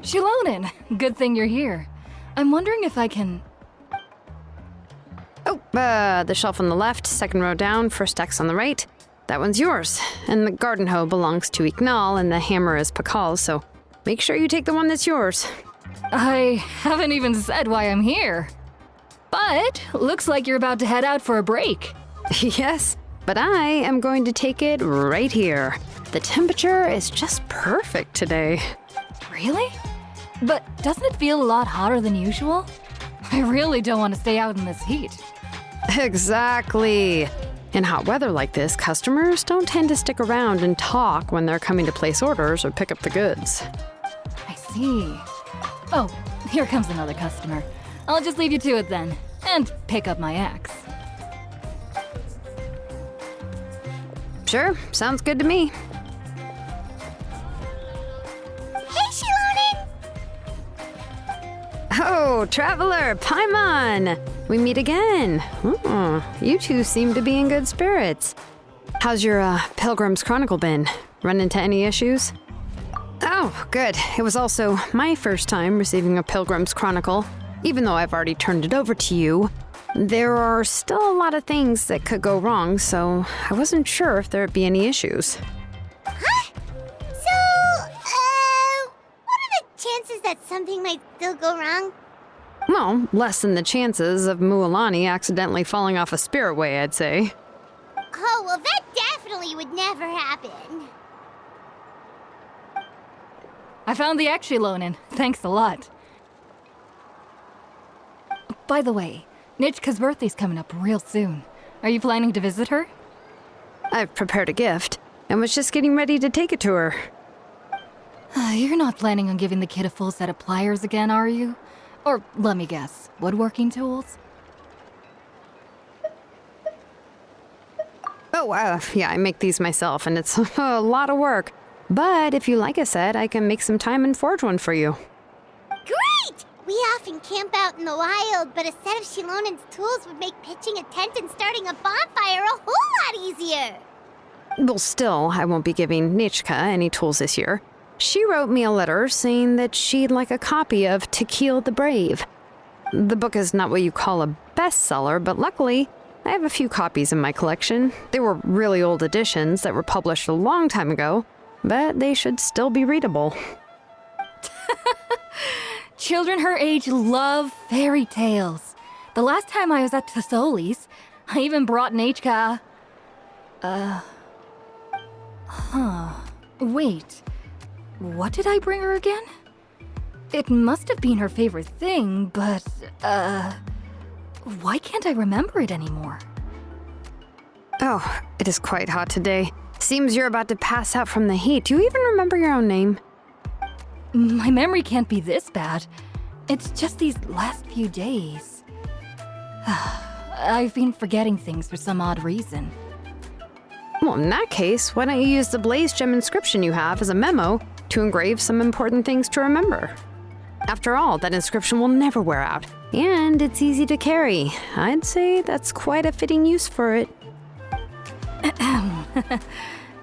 Shilonen, good thing you're here. I'm wondering if I can... Oh, the shelf on the left, second row down, first X on the right. That one's yours. And the garden hoe belongs to Ignal, and the hammer is Pakal's, so make sure you take the one that's yours. I haven't even said why I'm here. But looks like you're about to head out for a break. Yes, but I am going to take it right here. The temperature is just perfect today. Really? But doesn't it feel a lot hotter than usual? I really don't want to stay out in this heat. Exactly. In hot weather like this, customers don't tend to stick around and talk when they're coming to place orders or pick up the goods. I see. Oh, here comes another customer. I'll just leave you to it then, and pick up my axe. Sure, sounds good to me. Hey, Shilonen! Oh, Traveler, Paimon! We meet again. You two seem to be in good spirits. How's your Pilgrim's Chronicle been? Run into any issues? Oh, good. It was also my first time receiving a Pilgrim's Chronicle. Even though I've already turned it over to you, there are still a lot of things that could go wrong, so I wasn't sure if there'd be any issues. Huh? So, what are the chances that something might still go wrong? Well, less than the chances of Mualani accidentally falling off a spirit way, I'd say. Oh, well, that definitely would never happen. I found the axe, Shilonen. Thanks a lot. By the way, Nitschka's birthday's coming up real soon. Are you planning to visit her? I've prepared a gift and was just getting ready to take it to her. You're not planning on giving the kid a full set of pliers again, are you? Or, let me guess, woodworking tools? Oh, yeah, I make these myself, and it's a lot of work. But if you like a set, I can make some time and forge one for you. Great! We often camp out in the wild, but a set of Shilonen's tools would make pitching a tent and starting a bonfire a whole lot easier. Well, still, I won't be giving Nitschka any tools this year. She wrote me a letter saying that she'd like a copy of Tequil the Brave. The book is not what you call a bestseller, but luckily, I have a few copies in my collection. They were really old editions that were published a long time ago, but they should still be readable. Children her age love fairy tales. The last time I was at Tassoli's, I even brought Nitschka... Wait. What did I bring her again? It must have been her favorite thing, but, why can't I remember it anymore? Oh, it is quite hot today. Seems you're about to pass out from the heat. Do you even remember your own name? My memory can't be this bad. It's just these last few days. I've been forgetting things for some odd reason. Well, in that case, why don't you use the blaze gem inscription you have as a memo to engrave some important things to remember? After all, that inscription will never wear out, and it's easy to carry. I'd say that's quite a fitting use for it.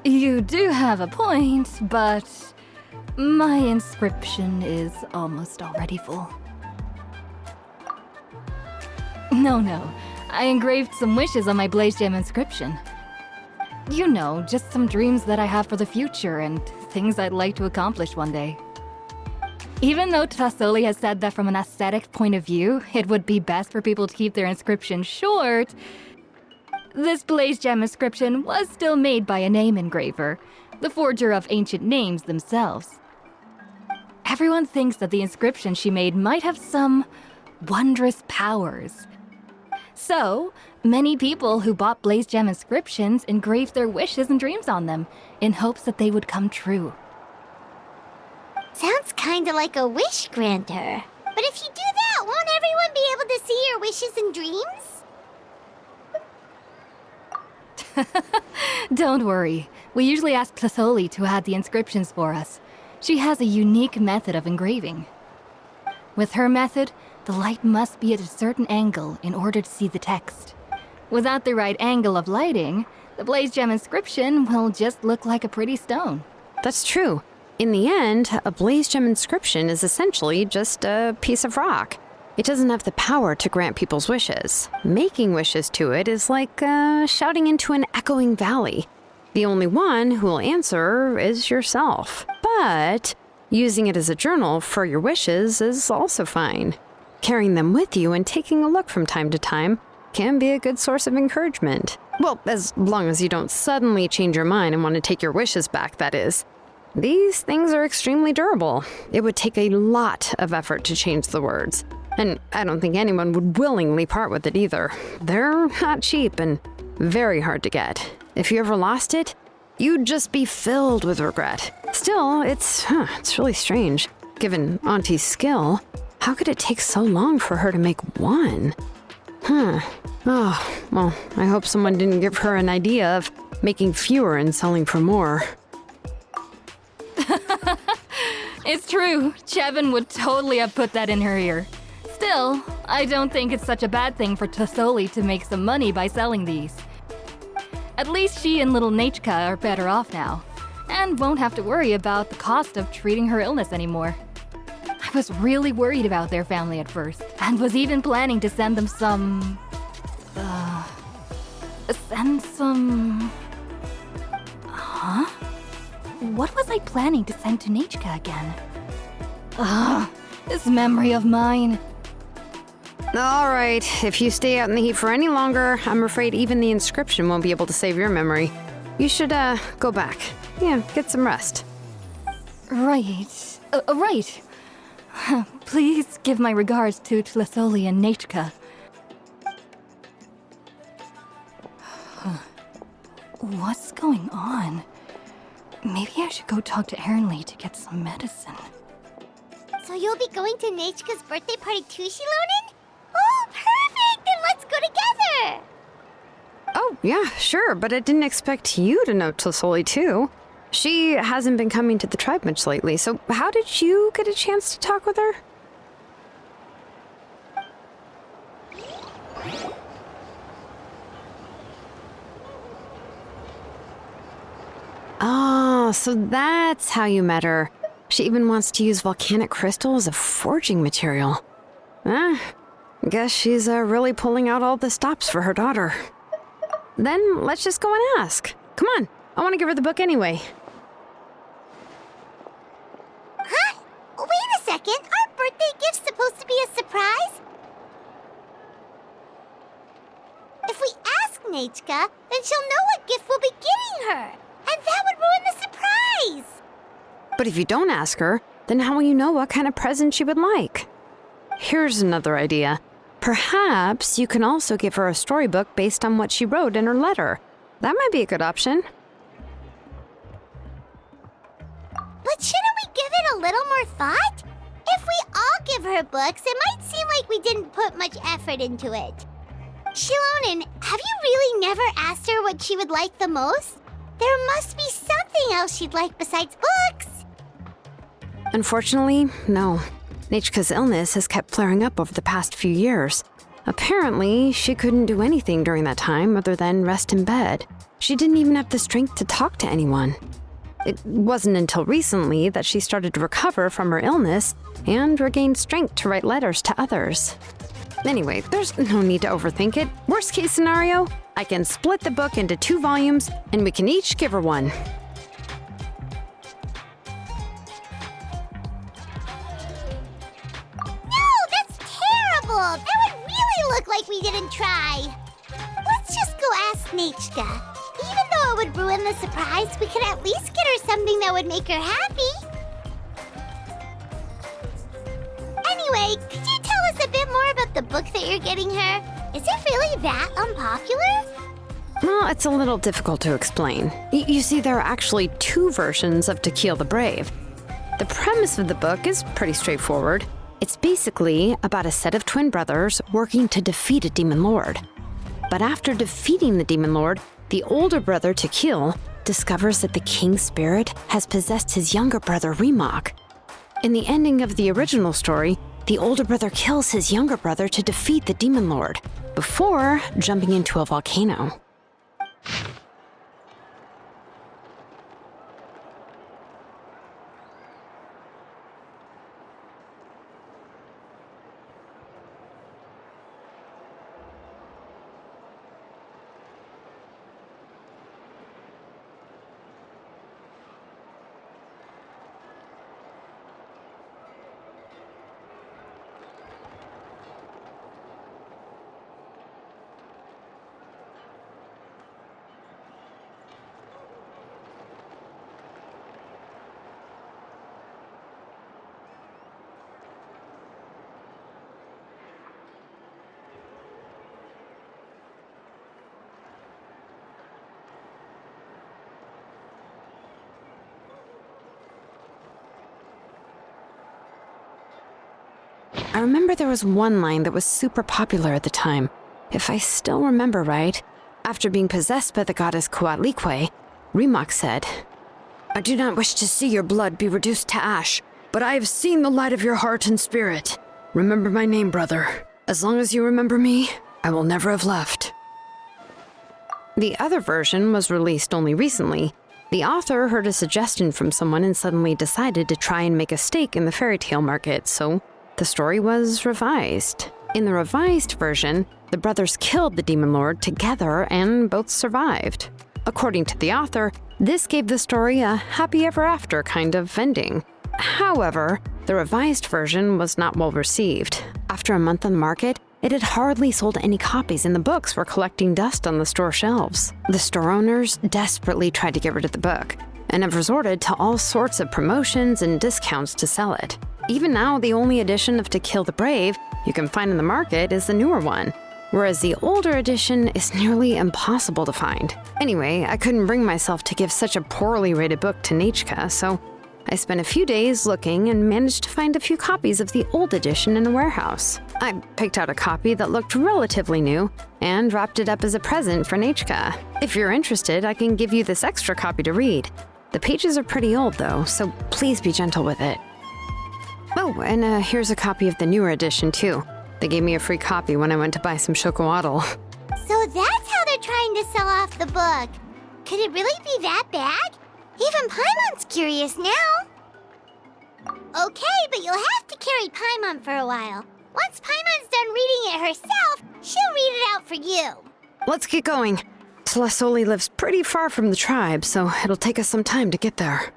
You do have a point, but my inscription is almost already full. No, I engraved some wishes on my blaze gem inscription. You know, just some dreams that I have for the future and things I'd like to accomplish one day. Even though Tassoli has said that from an aesthetic point of view, it would be best for people to keep their inscription short, this blaze gem inscription was still made by a name engraver, the forger of ancient names themselves. Everyone thinks that the inscription she made might have some wondrous powers. So, many people who bought blaze gem inscriptions engraved their wishes and dreams on them, in hopes that they would come true. Sounds kinda like a wish granter. But if you do that, won't everyone be able to see your wishes and dreams? Don't worry. We usually ask Tassoli to add the inscriptions for us. She has a unique method of engraving. With her method, the light must be at a certain angle in order to see the text. Without the right angle of lighting, the blaze gem inscription will just look like a pretty stone. That's true. In the end, a blaze gem inscription is essentially just a piece of rock. It doesn't have the power to grant people's wishes. Making wishes to it is like shouting into an echoing valley. The only one who will answer is yourself. But using it as a journal for your wishes is also fine. Carrying them with you and taking a look from time to time can be a good source of encouragement. Well, as long as you don't suddenly change your mind and want to take your wishes back, that is. These things are extremely durable. It would take a lot of effort to change the words. And I don't think anyone would willingly part with it either. They're not cheap and very hard to get. If you ever lost it, you'd just be filled with regret. Still, it's really strange. Given Auntie's skill, how could it take so long for her to make one? Oh, well, I hope someone didn't give her an idea of making fewer and selling for more. It's true. Chevin would totally have put that in her ear. Still, I don't think it's such a bad thing for Tosoli to make some money by selling these. At least she and little Nachka are better off now, and won't have to worry about the cost of treating her illness anymore. I was really worried about their family at first, and was even planning to send them some... Huh? What was I planning to send to Nachka again? This memory of mine. All right, if you stay out in the heat for any longer, I'm afraid even the inscription won't be able to save your memory. You should, go back. Yeah, get some rest. Right. Right. Please give my regards to Tlasoli and Nachka. What's going on? Maybe I should go talk to Ernly to get some medicine. So you'll be going to Nachka's birthday party too, Shilonen? Oh, perfect! Then let's go together! Oh, yeah, sure, but I didn't expect you to know Tlasoli too. She hasn't been coming to the tribe much lately, so how did you get a chance to talk with her? Oh, so that's how you met her. She even wants to use volcanic crystal as a forging material. Guess she's really pulling out all the stops for her daughter. Then let's just go and ask. Come on, I want to give her the book anyway. Huh? Wait a second, our birthday gift's supposed to be a surprise? If we ask Nachka, then she'll know what gift we'll be getting her, and that would ruin the surprise! But if you don't ask her, then how will you know what kind of present she would like? Here's another idea. Perhaps you can also give her a storybook based on what she wrote in her letter. That might be a good option. But shouldn't we give it a little more thought? If we all give her books, it might seem like we didn't put much effort into it. Shilonen, have you really never asked her what she would like the most? There must be something else she'd like besides books. Unfortunately, no. Nachka's illness has kept flaring up over the past few years. Apparently, she couldn't do anything during that time other than rest in bed. She didn't even have the strength to talk to anyone. It wasn't until recently that she started to recover from her illness and regained strength to write letters to others. Anyway, there's no need to overthink it. Worst case scenario, I can split the book into 2 volumes and we can each give her one. That would really look like we didn't try. Let's just go ask Nachka. Even though it would ruin the surprise, we could at least get her something that would make her happy. Anyway, could you tell us a bit more about the book that you're getting her? Is it really that unpopular? Well, it's a little difficult to explain. You see, there are actually 2 versions of To Kill the Brave. The premise of the book is pretty straightforward. It's basically about a set of twin brothers working to defeat a demon lord. But after defeating the demon lord, the older brother, To Kill, discovers that the king's spirit has possessed his younger brother, Remok. In the ending of the original story, the older brother kills his younger brother to defeat the demon lord, before jumping into a volcano. I remember there was one line that was super popular at the time. If I still remember right, after being possessed by the goddess Coatlicue, Rimac said, "I do not wish to see your blood be reduced to ash, but I have seen the light of your heart and spirit. Remember my name, brother. As long as you remember me, I will never have left." The other version was released only recently. The author heard a suggestion from someone and suddenly decided to try and make a stake in the fairy tale market, so the story was revised. In the revised version, the brothers killed the demon lord together and both survived. According to the author, this gave the story a happy ever after kind of ending. However, the revised version was not well received. After a month on the market, it had hardly sold any copies and the books were collecting dust on the store shelves. The store owners desperately tried to get rid of the book and have resorted to all sorts of promotions and discounts to sell it. Even now, the only edition of To Kill the Brave you can find in the market is the newer one, whereas the older edition is nearly impossible to find. Anyway, I couldn't bring myself to give such a poorly rated book to Nechka, so I spent a few days looking and managed to find a few copies of the old edition in a warehouse. I picked out a copy that looked relatively new and wrapped it up as a present for Nechka. If you're interested, I can give you this extra copy to read. The pages are pretty old though, so please be gentle with it. Oh, and here's a copy of the newer edition too. They gave me a free copy when I went to buy some chocolatl. So that's how they're trying to sell off the book. Could it really be that bad? Even Paimon's curious now. Okay, but you'll have to carry Paimon for a while. Once Paimon's done reading it herself, she'll read it out for you. Let's get going. Celestoli lives pretty far from the tribe, so it'll take us some time to get there.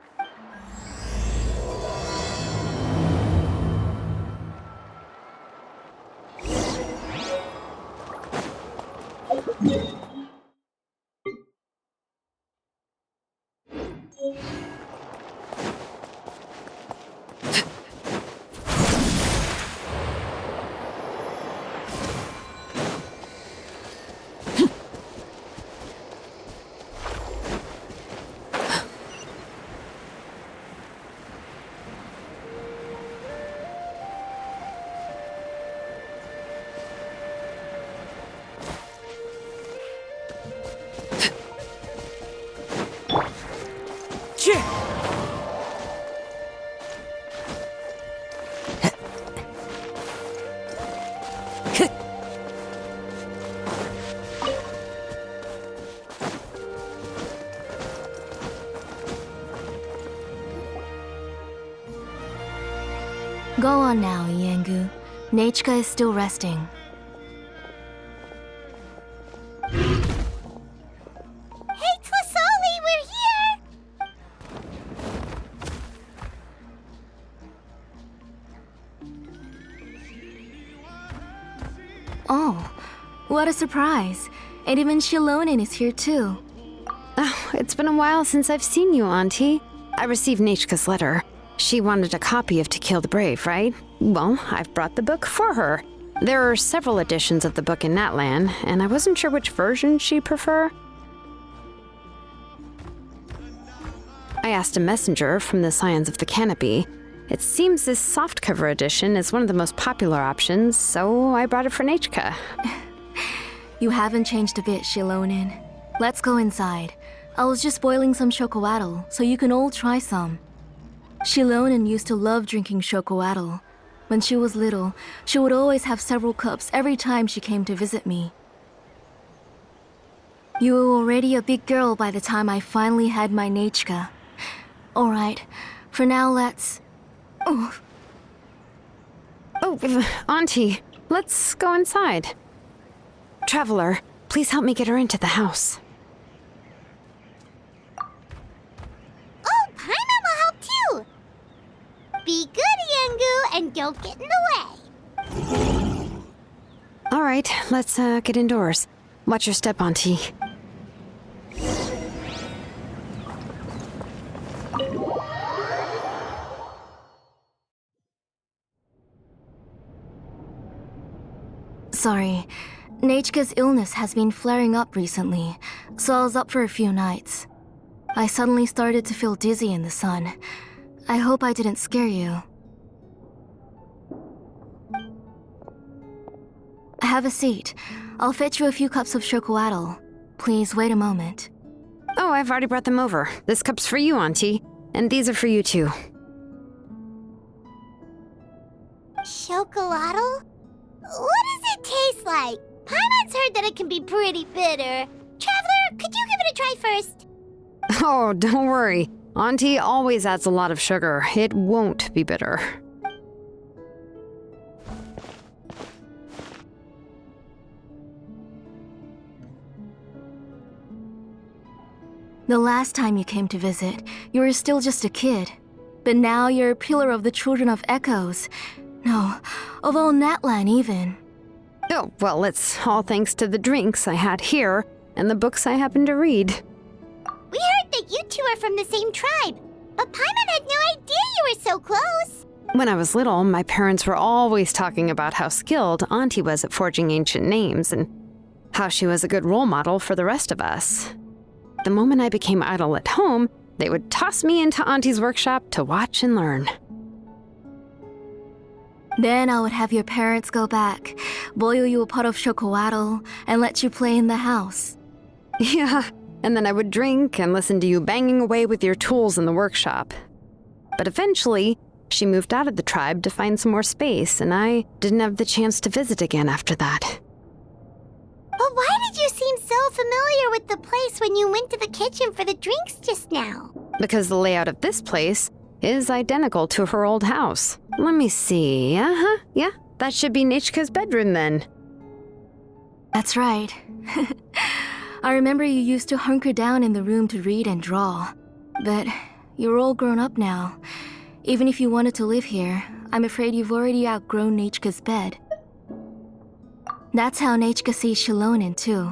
Go on now, Iengu. Nechka is still resting. Hey, Tlasoli, we're here! Oh, what a surprise. And even Shilonin is here too. Oh, it's been a while since I've seen you, Auntie. I received Nechka's letter. She wanted a copy of To Kill the Brave, right? Well, I've brought the book for her. There are several editions of the book in Natlan, and I wasn't sure which version she'd prefer. I asked a messenger from the Scions of the Canopy. It seems this softcover edition is one of the most popular options, so I brought it for Nechka. You haven't changed a bit, Shilonin. Let's go inside. I was just boiling some chocolatl, so you can all try some. Shilonin used to love drinking chocolatl. When she was little, she would always have several cups every time she came to visit me. You were already a big girl by the time I finally had my Nechka. Alright, for now let's... Oh, Auntie, let's go inside. Traveler, please help me get her into the house. Oh, Paimon will help too! Be good, Iengu, and don't get in the way. All right, let's get indoors. Watch your step, Auntie. Sorry, Nechka's illness has been flaring up recently, so I was up for a few nights. I suddenly started to feel dizzy in the sun. I hope I didn't scare you. Have a seat. I'll fetch you a few cups of chocolatl. Please wait a moment. Oh, I've already brought them over. This cup's for you, Auntie. And these are for you, too. Chocolatl? What does it taste like? Paimon's heard that it can be pretty bitter. Traveler, could you give it a try first? Oh, don't worry. Auntie always adds a lot of sugar. It won't be bitter. The last time you came to visit, you were still just a kid. But now you're a pillar of the Children of Echoes. No, of all Natlan even. Oh, well, it's all thanks to the drinks I had here and the books I happened to read. We heard that you two are from the same tribe, but Paimon had no idea you were so close. When I was little, my parents were always talking about how skilled Auntie was at forging ancient names and how she was a good role model for the rest of us. The moment I became idle at home, they would toss me into Auntie's workshop to watch and learn. Then I would have your parents go back, boil you a pot of chocolatl, and let you play in the house. Yeah, and then I would drink and listen to you banging away with your tools in the workshop. But eventually, she moved out of the tribe to find some more space, and I didn't have the chance to visit again after that. But why did you seem so familiar with the place when you went to the kitchen for the drinks just now? Because the layout of this place is identical to her old house. Let me see. Yeah, that should be Nechka's bedroom then. That's right. I remember you used to hunker down in the room to read and draw. But you're all grown up now. Even if you wanted to live here, I'm afraid you've already outgrown Nechka's bed. That's how Nechka sees Shilonen too.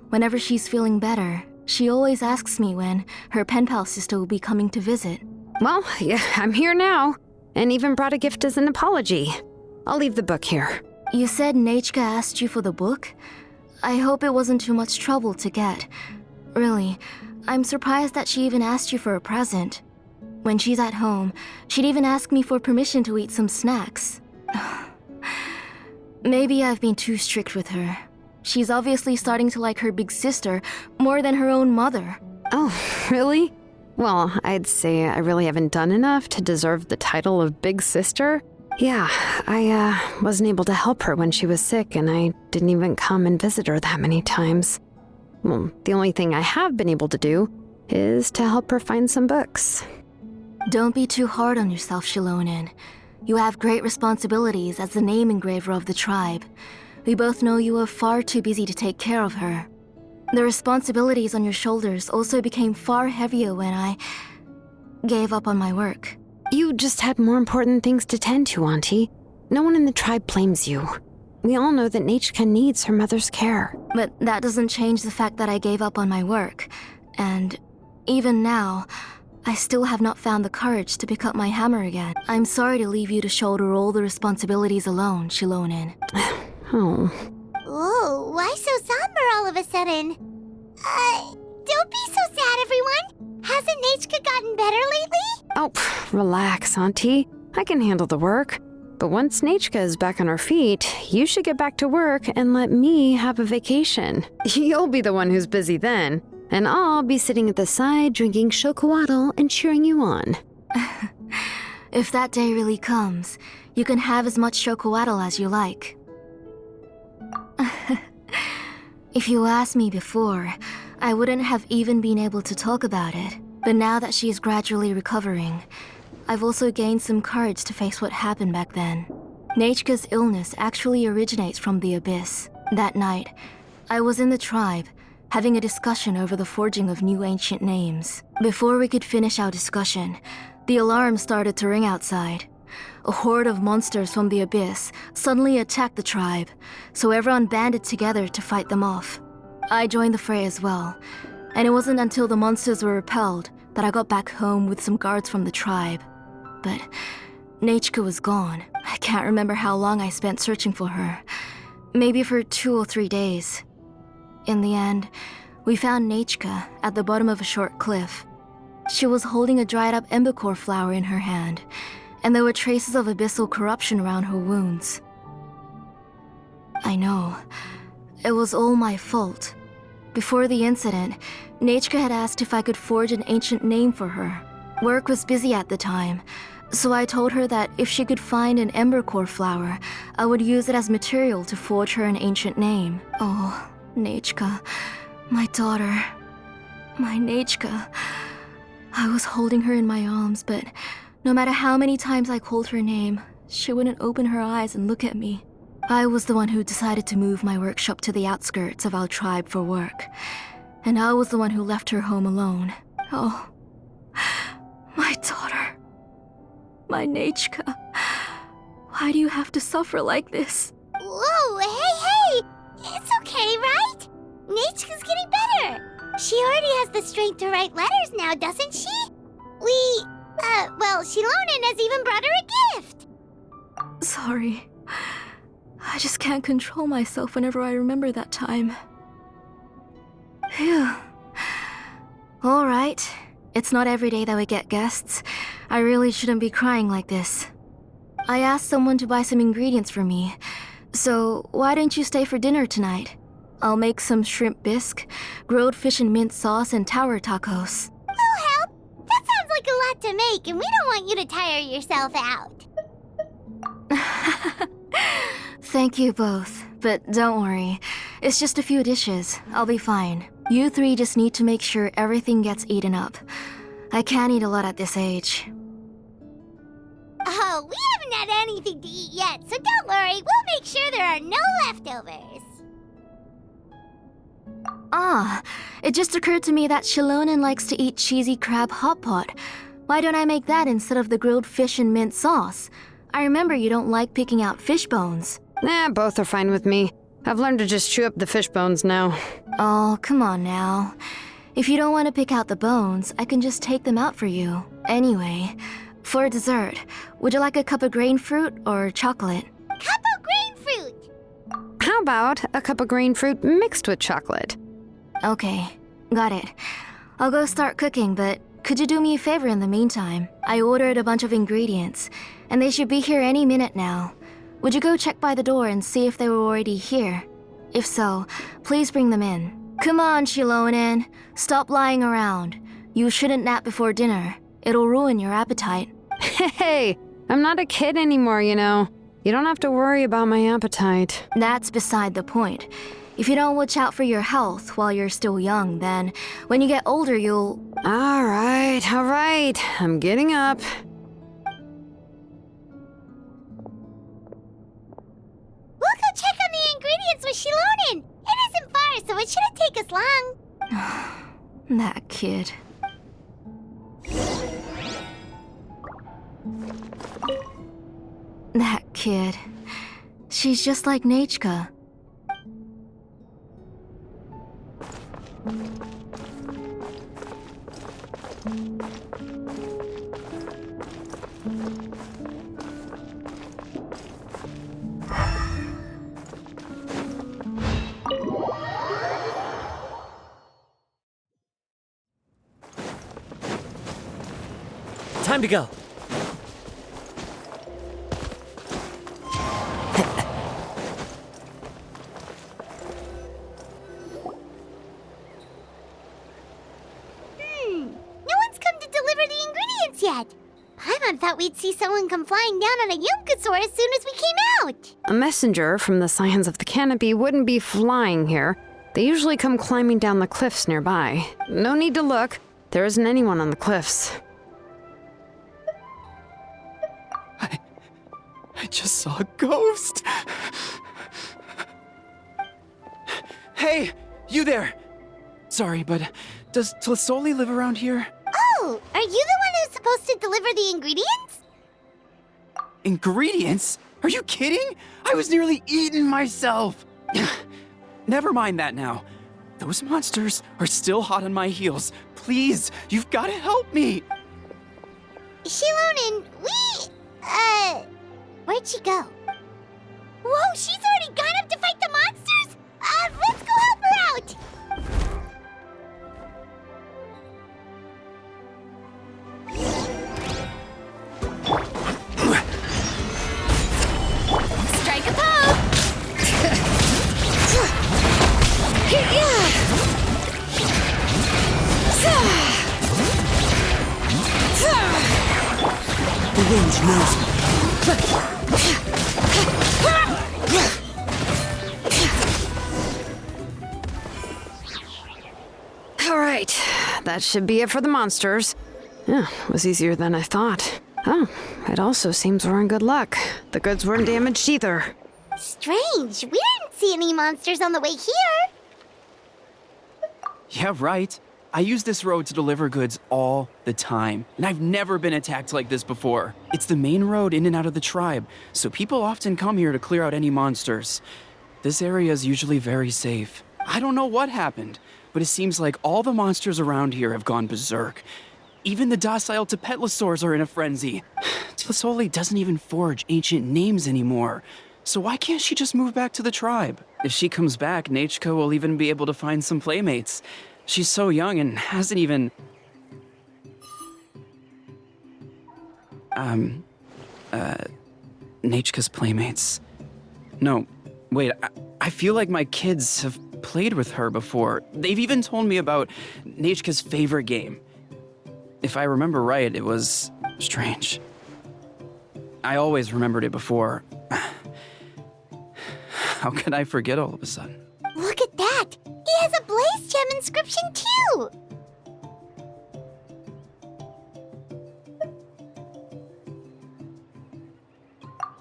Whenever she's feeling better, she always asks me when her pen pal sister will be coming to visit. Well, yeah, I'm here now, and even brought a gift as an apology. I'll leave the book here. You said Nechka asked you for the book? I hope it wasn't too much trouble to get. Really, I'm surprised that she even asked you for a present. When she's at home, she'd even ask me for permission to eat some snacks. Maybe I've been too strict with her. She's obviously starting to like her big sister more than her own mother. Oh, really? Well, I'd say I really haven't done enough to deserve the title of big sister. Yeah, I wasn't able to help her when she was sick, and I didn't even come and visit her that many times. Well, the only thing I have been able to do is to help her find some books. Don't be too hard on yourself, Shilonen. You have great responsibilities as the name engraver of the tribe. We both know you are far too busy to take care of her. The responsibilities on your shoulders also became far heavier when I gave up on my work. You just had more important things to tend to, Auntie. No one in the tribe blames you. We all know that Nechka needs her mother's care. But that doesn't change the fact that I gave up on my work. And even now, I still have not found the courage to pick up my hammer again. I'm sorry to leave you to shoulder all the responsibilities alone, Shilonen. Oh. Whoa, why so somber all of a sudden? Don't be so sad, everyone. Hasn't Nechka gotten better lately? Oh, relax, Auntie. I can handle the work. But once Nechka is back on her feet, you should get back to work and let me have a vacation. You'll be the one who's busy then, and I'll be sitting at the side drinking chocolatl and cheering you on. If that day really comes, you can have as much chocolatl as you like. If you asked me before, I wouldn't have even been able to talk about it. But now that she is gradually recovering, I've also gained some courage to face what happened back then. Nechka's illness actually originates from the Abyss. That night, I was in the tribe, having a discussion over the forging of new ancient names. Before we could finish our discussion, the alarm started to ring outside. A horde of monsters from the Abyss suddenly attacked the tribe, so everyone banded together to fight them off. I joined the fray as well, and it wasn't until the monsters were repelled that I got back home with some guards from the tribe. But Nechka was gone. I can't remember how long I spent searching for her. Maybe for 2 or 3 days. In the end, we found Nechka at the bottom of a short cliff. She was holding a dried-up embercore flower in her hand, and there were traces of abyssal corruption around her wounds. I know. It was all my fault. Before the incident, Nachka had asked if I could forge an ancient name for her. Work was busy at the time, so I told her that if she could find an embercore flower, I would use it as material to forge her an ancient name. Oh, Nachka, my daughter. My Nachka. I was holding her in my arms, but no matter how many times I called her name, she wouldn't open her eyes and look at me. I was the one who decided to move my workshop to the outskirts of our tribe for work, and I was the one who left her home alone. Oh, my daughter. My Nachka. Why do you have to suffer like this? Whoa, hey! It's okay, right? Nachka's getting better. She already has the strength to write letters now, doesn't she? Shilonen has even brought her a gift. Sorry. I just can't control myself whenever I remember that time. Phew. Alright. It's not every day that we get guests. I really shouldn't be crying like this. I asked someone to buy some ingredients for me. So, why don't you stay for dinner tonight? I'll make some shrimp bisque, grilled fish and mint sauce, and tower tacos. We'll help. That sounds like a lot to make, and we don't want you to tire yourself out. Thank you both, but don't worry. It's just a few dishes. I'll be fine. You three just need to make sure everything gets eaten up. I can't eat a lot at this age. Oh, we haven't had anything to eat yet, so don't worry. We'll make sure there are no leftovers. Ah, it just occurred to me that Shilonen likes to eat cheesy crab hot pot. Why don't I make that instead of the grilled fish and mint sauce? I remember you don't like picking out fish bones. Both are fine with me. I've learned to just chew up the fish bones now. Oh, come on now. If you don't want to pick out the bones, I can just take them out for you. Anyway, for dessert, would you like a cup of grain fruit or chocolate? Cup of grain fruit! How about a cup of grain fruit mixed with chocolate? Okay, got it. I'll go start cooking, but could you do me a favor in the meantime? I ordered a bunch of ingredients, and they should be here any minute now. Would you go check by the door and see if they were already here? If so, please bring them in. Come on, Shilonen. Stop lying around. You shouldn't nap before dinner. It'll ruin your appetite. Hey, I'm not a kid anymore, you know. You don't have to worry about my appetite. That's beside the point. If you don't watch out for your health while you're still young, then when you get older, you'll... All right. I'm getting up. We'll go check on the ingredients with Shilonen. It isn't far, so it shouldn't take us long. That kid. That kid. She's just like Nachka. Time to go. No one's come to deliver the ingredients yet. Paimon thought we'd see someone come flying down on a Yumkasaur as soon as we came out. A messenger from the Scions of the Canopy wouldn't be flying here. They usually come climbing down the cliffs nearby. No need to look. There isn't anyone on the cliffs. I just saw a ghost. Hey, you there. Sorry, but does Tlisoli live around here? Oh, are you the one who's supposed to deliver the ingredients? Ingredients? Are you kidding? I was nearly eaten myself. Never mind that now. Those monsters are still hot on my heels. Please, you've got to help me. Shilonen, where'd she go? Whoa, she's already gone up to fight the monsters? Let's go help her out! Strike a pose! Revenge knows me. All right, that should be it for the monsters. Yeah, it was easier than I thought. Oh, it also seems we're in good luck. The goods weren't damaged either. Strange. We didn't see any monsters on the way here. Yeah, right. I use this road to deliver goods all the time, and I've never been attacked like this before. It's the main road in and out of the tribe, so people often come here to clear out any monsters. This area is usually very safe. I don't know what happened, but it seems like all the monsters around here have gone berserk. Even the docile Tepetlosaurs are in a frenzy. Tlisoli doesn't even forge ancient names anymore. So why can't she just move back to the tribe? If she comes back, Nachka will even be able to find some playmates. She's so young and hasn't even... Nachka's playmates. No, wait, I feel like my kids have played with her before. They've even told me about Nachka's favorite game. If I remember right, it was strange. I always remembered it before. How could I forget all of a sudden? Look at that! He has a Blaze Gem inscription too!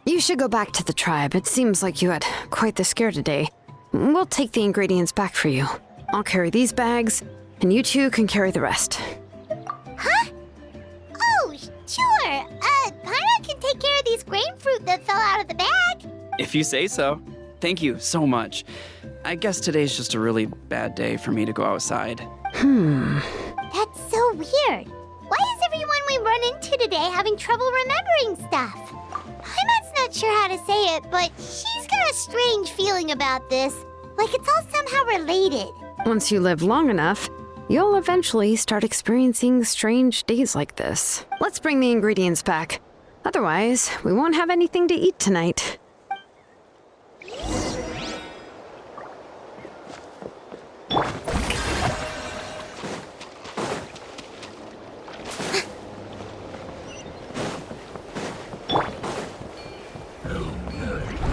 You should go back to the tribe. It seems like you had quite the scare today. We'll take the ingredients back for you. I'll carry these bags, and you two can carry the rest. Huh? Oh, sure. Paimon can take care of these grain fruit that fell out of the bag. If you say so. Thank you so much. I guess today's just a really bad day for me to go outside. That's so weird. Why is everyone we run into today having trouble remembering stuff? Paimon's not sure how to say it, but she's got a strange feeling about this. Like it's all somehow related. Once you live long enough, you'll eventually start experiencing strange days like this. Let's bring the ingredients back. Otherwise, we won't have anything to eat tonight.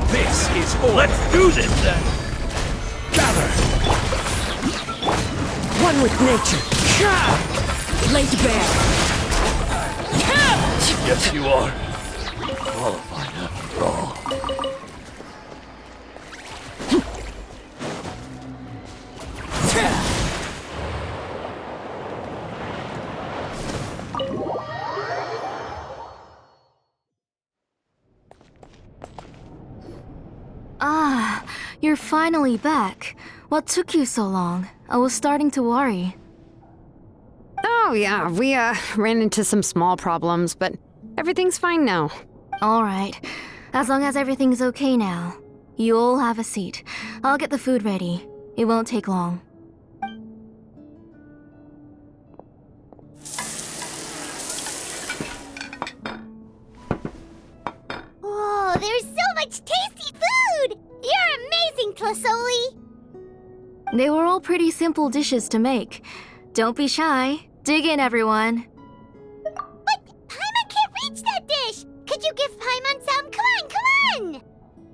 This is all. Let's do this then! Gather! One with nature! Laid bare! Yes, you are. Qualified after all. Ah, you're finally back. What took you so long? I was starting to worry. Oh yeah, we ran into some small problems, but everything's fine now. All right. As long as everything's okay now. You all have a seat. I'll get the food ready. It won't take long. Whoa, there's so much tasty food! You're amazing, Tlisoli! They were all pretty simple dishes to make. Don't be shy. Dig in, everyone. But Paimon can't reach that dish! Could you give Paimon some? Come on!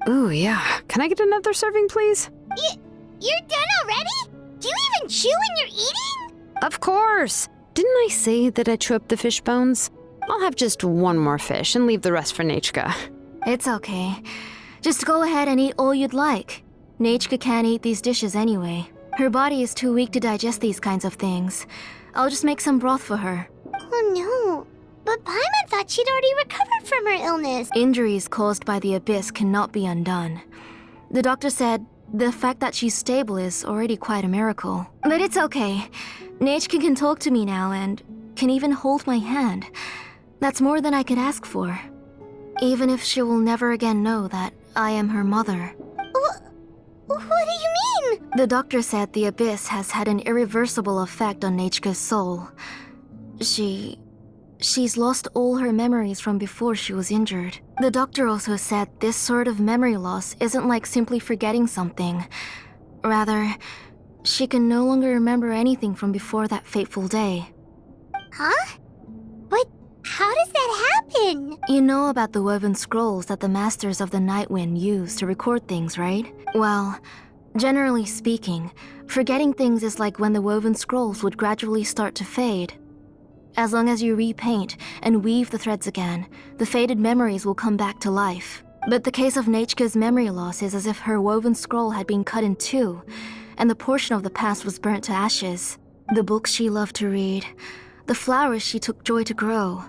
Ooh, yeah. Can I get another serving, please? You're done already? Do you even chew when you're eating? Of course! Didn't I say that I chew up the fish bones? I'll have just one more fish and leave the rest for Nachka. It's okay. Just go ahead and eat all you'd like. Nachka can't eat these dishes anyway. Her body is too weak to digest these kinds of things. I'll just make some broth for her. Oh no. But Paimon thought she'd already recovered from her illness. Injuries caused by the abyss cannot be undone. The doctor said the fact that she's stable is already quite a miracle. But it's okay. Nachka can talk to me now and can even hold my hand. That's more than I could ask for. Even if she will never again know that I am her mother. What do you mean? The doctor said the abyss has had an irreversible effect on Nachka's soul. She's lost all her memories from before she was injured. The doctor also said this sort of memory loss isn't like simply forgetting something. Rather, she can no longer remember anything from before that fateful day. Huh? But how does that Genshin! You know about the woven scrolls that the Masters of the Night Wind use to record things, right? Well, generally speaking, forgetting things is like when the woven scrolls would gradually start to fade. As long as you repaint and weave the threads again, the faded memories will come back to life. But the case of Nechka's memory loss is as if her woven scroll had been cut in two, and the portion of the past was burnt to ashes. The books she loved to read, the flowers she took joy to grow,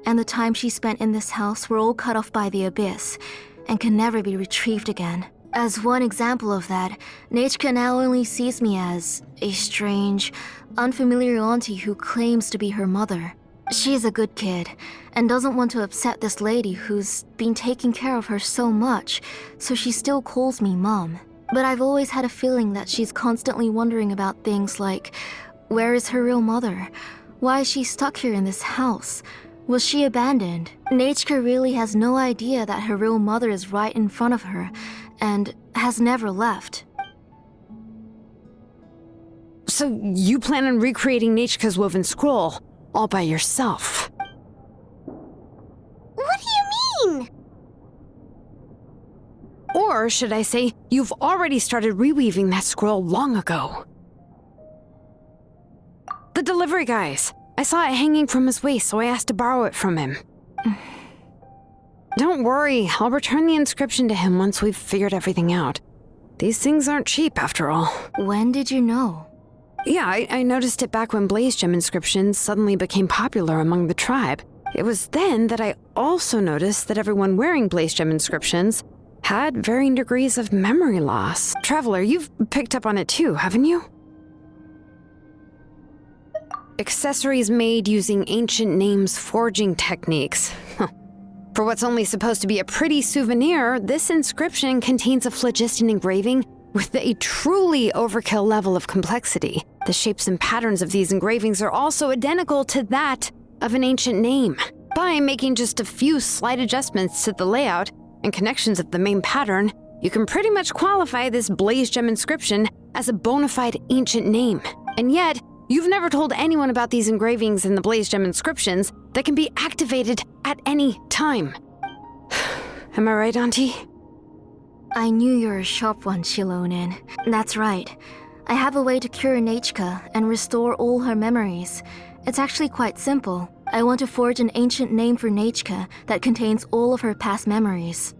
and the time she spent in this house were all cut off by the abyss, and can never be retrieved again. As one example of that, Nechka now only sees me as a strange, unfamiliar auntie who claims to be her mother. She's a good kid, and doesn't want to upset this lady who's been taking care of her so much, so she still calls me Mom. But I've always had a feeling that she's constantly wondering about things like, where is her real mother? Why is she stuck here in this house? Was she abandoned? Nechka really has no idea that her real mother is right in front of her, and has never left. So you plan on recreating Nechka's woven scroll all by yourself? What do you mean? Or should I say, you've already started reweaving that scroll long ago? The delivery guys. I saw it hanging from his waist, so I asked to borrow it from him. Don't worry, I'll return the inscription to him once we've figured everything out. These things aren't cheap, after all. When did you know? Yeah, I noticed it back when blaze gem inscriptions suddenly became popular among the tribe. It was then that I also noticed that everyone wearing blaze gem inscriptions had varying degrees of memory loss. Traveler, you've picked up on it too, haven't you? Accessories made using ancient names forging techniques. For what's only supposed to be a pretty souvenir, this inscription contains a phlogiston engraving with a truly overkill level of complexity. The shapes and patterns of these engravings are also identical to that of an ancient name. By making just a few slight adjustments to the layout and connections of the main pattern, you can pretty much qualify this blaze gem inscription as a bona fide ancient name. And yet, you've never told anyone about these engravings in the blaze gem inscriptions that can be activated at any time. Am I right, Auntie? I knew you were a sharp one, Shilonin. That's right. I have a way to cure Nechka and restore all her memories. It's actually quite simple. I want to forge an ancient name for Nechka that contains all of her past memories.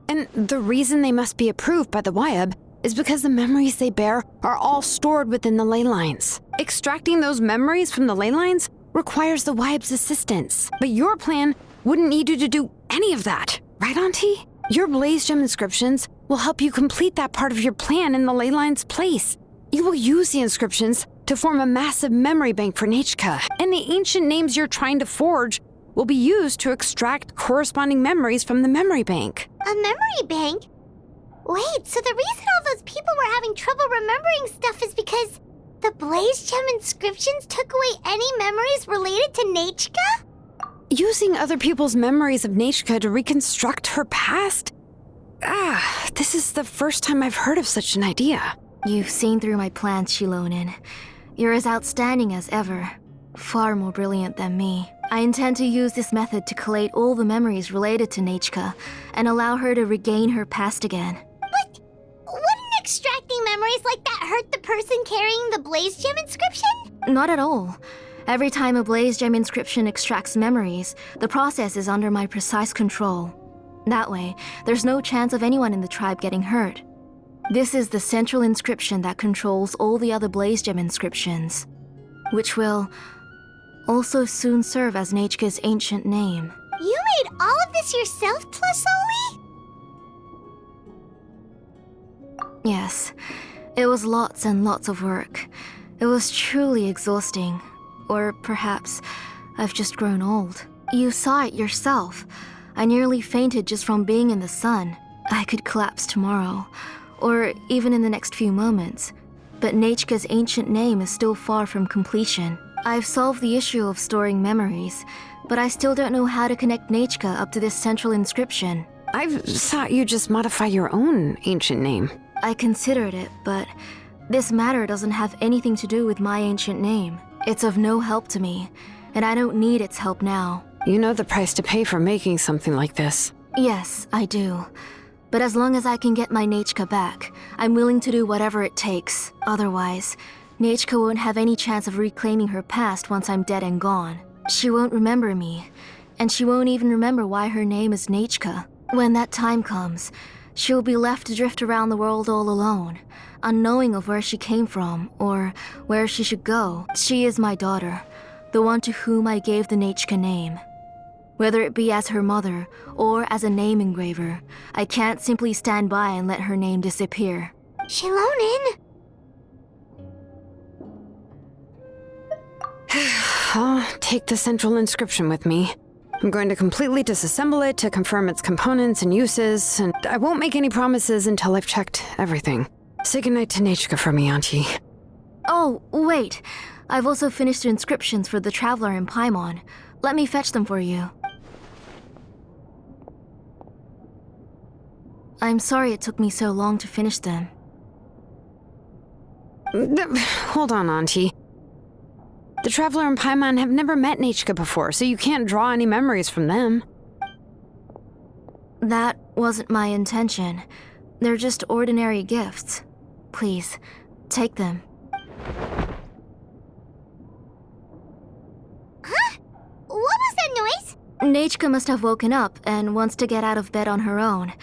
And the reason they must be approved by the Wyab is because the memories they bear are all stored within the ley lines. Extracting those memories from the ley lines requires the Wyab's assistance. But your plan wouldn't need you to do any of that, right, Auntie? Your blaze gem inscriptions will help you complete that part of your plan in the ley line's place. You will use the inscriptions to form a massive memory bank for Nechka, and the ancient names you're trying to forge will be used to extract corresponding memories from the memory bank. A memory bank? Wait, so the reason all those people were having trouble remembering stuff is because the blaze gem inscriptions took away any memories related to Nechka? Using other people's memories of Nechka to reconstruct her past? This is the first time I've heard of such an idea. You've seen through my plans, Shilonin. You're as outstanding as ever. Far more brilliant than me. I intend to use this method to collate all the memories related to Nechka and allow her to regain her past again. But wouldn't extracting memories like that hurt the person carrying the blaze gem inscription? Not at all. Every time a blaze gem inscription extracts memories, the process is under my precise control. That way, there's no chance of anyone in the tribe getting hurt. This is the central inscription that controls all the other blaze gem inscriptions, which will also soon serve as Nechka's ancient name. You made all of this yourself, Plusoli? Yes, it was lots and lots of work. It was truly exhausting. Or perhaps I've just grown old. You saw it yourself. I nearly fainted just from being in the sun. I could collapse tomorrow, or even in the next few moments. But Nechka's ancient name is still far from completion. I've solved the issue of storing memories, but I still don't know how to connect Nechka up to this central inscription. I've thought you just modify your own ancient name. I considered it, but this matter doesn't have anything to do with my ancient name. It's of no help to me, and I don't need its help now. You know the price to pay for making something like this. Yes, I do. But as long as I can get my Nechka back, I'm willing to do whatever it takes. Otherwise, Nechka won't have any chance of reclaiming her past once I'm dead and gone. She won't remember me, and she won't even remember why her name is Nechka. When that time comes, she'll be left to drift around the world all alone, unknowing of where she came from or where she should go. She is my daughter, the one to whom I gave the Nechka name. Whether it be as her mother or as a name engraver, I can't simply stand by and let her name disappear. Shilonin! I'll take the central inscription with me. I'm going to completely disassemble it to confirm its components and uses, and I won't make any promises until I've checked everything. Say goodnight to Nechka for me, Auntie. Oh, wait. I've also finished the inscriptions for the Traveler in Paimon. Let me fetch them for you. I'm sorry it took me so long to finish them. Hold on, Auntie. The Traveler and Paimon have never met Nechka before, so you can't draw any memories from them. That wasn't my intention. They're just ordinary gifts. Please, take them. Huh? What was that noise? Nechka must have woken up and wants to get out of bed on her own.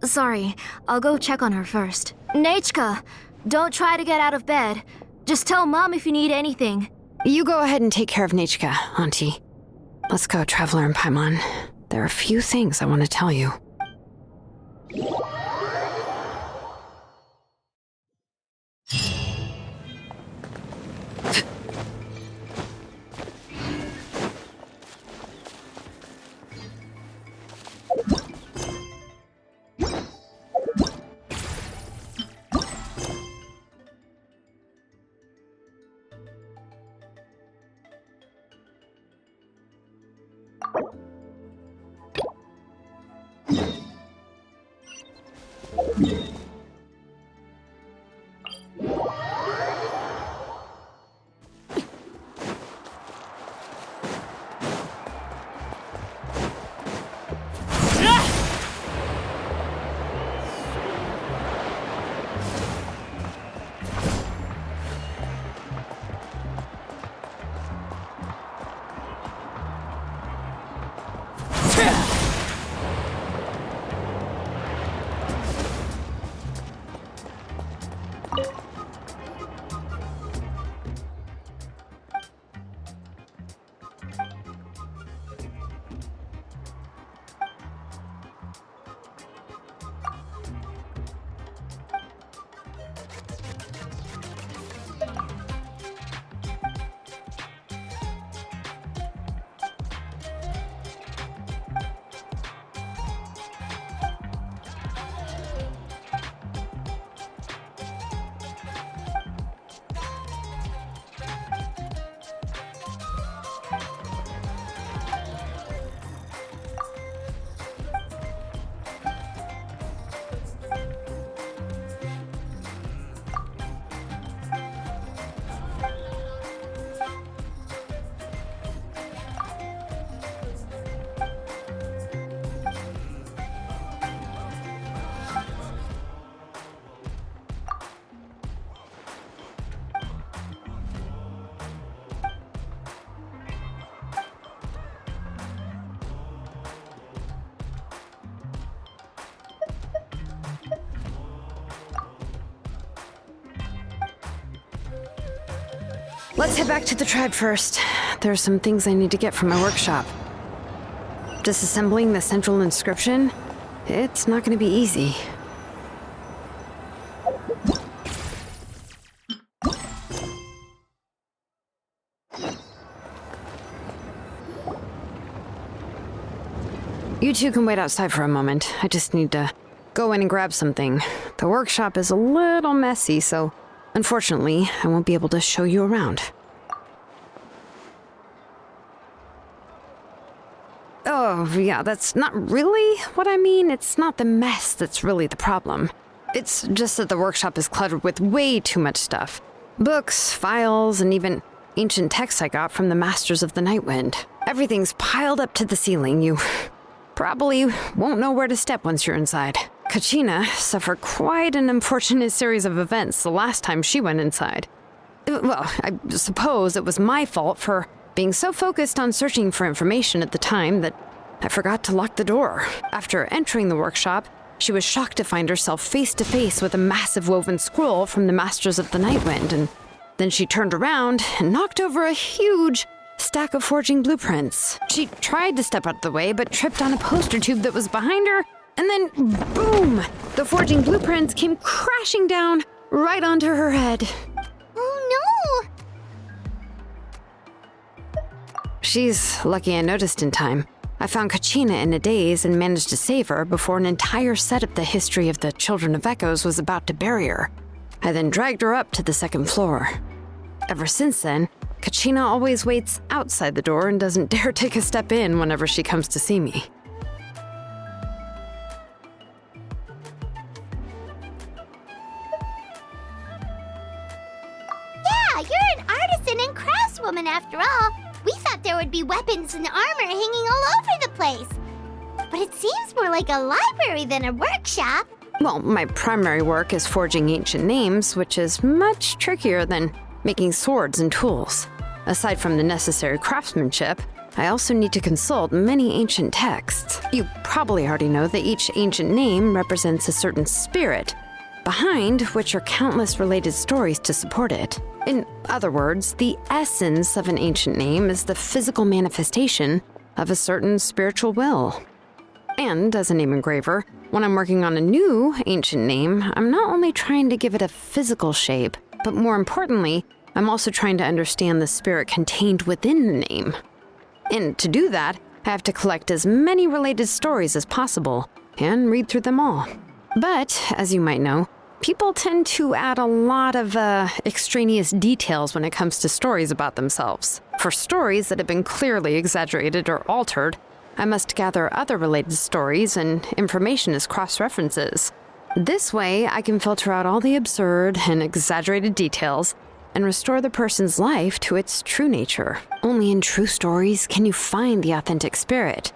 Sorry, I'll go check on her first. Nechka! Don't try to get out of bed. Just tell Mom if you need anything. You go ahead and take care of Nechka, Auntie. Let's go, Traveler and Paimon. There are a few things I want to tell you. Let's head back to the tribe first. There are some things I need to get from my workshop. Disassembling the central inscription? It's not going to be easy. You two can wait outside for a moment. I just need to go in and grab something. The workshop is a little messy, so unfortunately, I won't be able to show you around. Oh, yeah, that's not really what I mean. It's not the mess that's really the problem. It's just that the workshop is cluttered with way too much stuff. Books, files, and even ancient texts I got from the Masters of the Nightwind. Everything's piled up to the ceiling. You probably won't know where to step once you're inside. Kachina suffered quite an unfortunate series of events the last time she went inside. Well, I suppose it was my fault for being so focused on searching for information at the time that I forgot to lock the door. After entering the workshop, she was shocked to find herself face to face with a massive woven scroll from the Masters of the Nightwind, and then she turned around and knocked over a huge stack of forging blueprints. She tried to step out of the way, but tripped on a poster tube that was behind her, and then boom! The forging blueprints came crashing down right onto her head. Oh no! She's lucky I noticed in time. I found Kachina in a daze and managed to save her before an entire set of the history of the Children of Echoes was about to bury her. I then dragged her up to the second floor. Ever since then, Kachina always waits outside the door and doesn't dare take a step in whenever she comes to see me. Yeah, you're an artisan and craftswoman after all. We thought there would be weapons and armor hanging all over the place. But it seems more like a library than a workshop. Well, my primary work is forging ancient names, which is much trickier than making swords and tools. Aside from the necessary craftsmanship, I also need to consult many ancient texts. You probably already know that each ancient name represents a certain spirit, behind which are countless related stories to support it. In other words, the essence of an ancient name is the physical manifestation of a certain spiritual will. And as a name engraver, when I'm working on a new ancient name, I'm not only trying to give it a physical shape, but more importantly, I'm also trying to understand the spirit contained within the name. And to do that, I have to collect as many related stories as possible and read through them all. But, as you might know, people tend to add a lot of extraneous details when it comes to stories about themselves. For stories that have been clearly exaggerated or altered, I must gather other related stories and information as cross-references. This way, I can filter out all the absurd and exaggerated details and restore the person's life to its true nature. Only in true stories can you find the authentic spirit.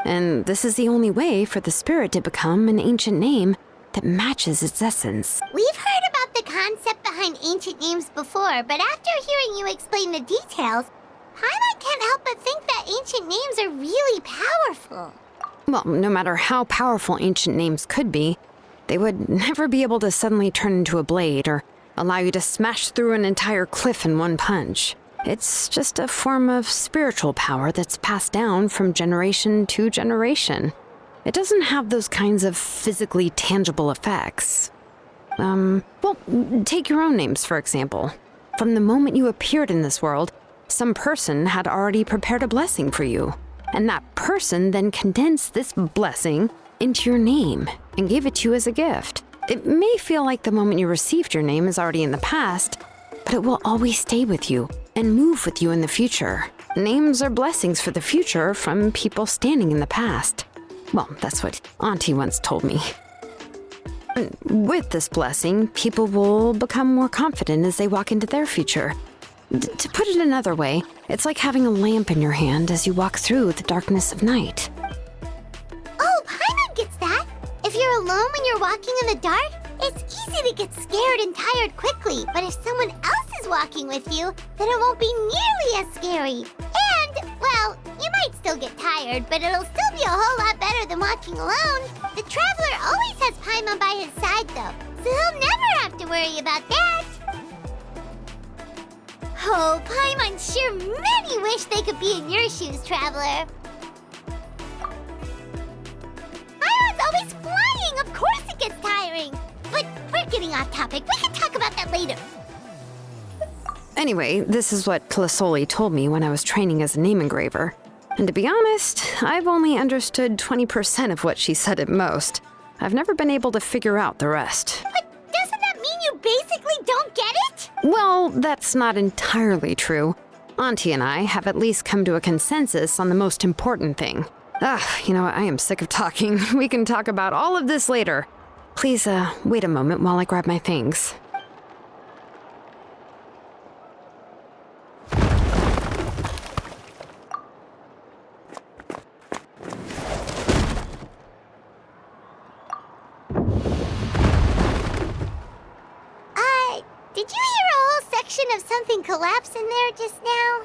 And this is the only way for the spirit to become an ancient name that matches its essence. We've heard about the concept behind ancient names before, but after hearing you explain the details, Paimon can't help but think that ancient names are really powerful. Well, no matter how powerful ancient names could be, they would never be able to suddenly turn into a blade or allow you to smash through an entire cliff in one punch. It's just a form of spiritual power that's passed down from generation to generation. It doesn't have those kinds of physically tangible effects. Well, take your own names, for example. From the moment you appeared in this world, some person had already prepared a blessing for you. And that person then condensed this blessing into your name and gave it to you as a gift. It may feel like the moment you received your name is already in the past, but it will always stay with you and move with you in the future. Names are blessings for the future from people standing in the past. Well, that's what Auntie once told me. And with this blessing, people will become more confident as they walk into their future. To put it another way, it's like having a lamp in your hand as you walk through the darkness of night. Oh, Paimon gets that. If you're alone when you're walking in the dark, it's easy to get scared and tired quickly. But if someone else is walking with you, then it won't be nearly as scary. And, well, you might still get tired, but it'll still be a whole lot better than walking alone. The traveler always has Paimon by his side, though, so he'll never have to worry about that. Oh, Paimon sure many wish they could be in your shoes, traveler. Paimon's always flying. Of course it gets tiring. But we're getting off topic. We can talk about that later. Anyway, this is what Plisoli told me when I was training as a name engraver. And to be honest, I've only understood 20% of what she said at most. I've never been able to figure out the rest. But doesn't that mean you basically don't get it? Well, that's not entirely true. Auntie and I have at least come to a consensus on the most important thing. I am sick of talking. We can talk about all of this later. Please, wait a moment while I grab my things. Did you hear a whole section of something collapse in there just now?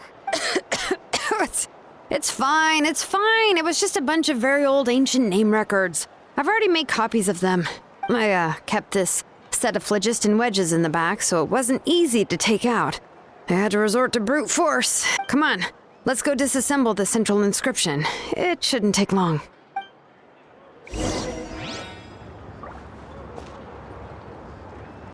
It's fine, it's fine. It was just a bunch of very old ancient name records. I've already made copies of them. I kept this set of phlogiston wedges in the back, so it wasn't easy to take out. I had to resort to brute force. Come on, let's go disassemble the central inscription. It shouldn't take long.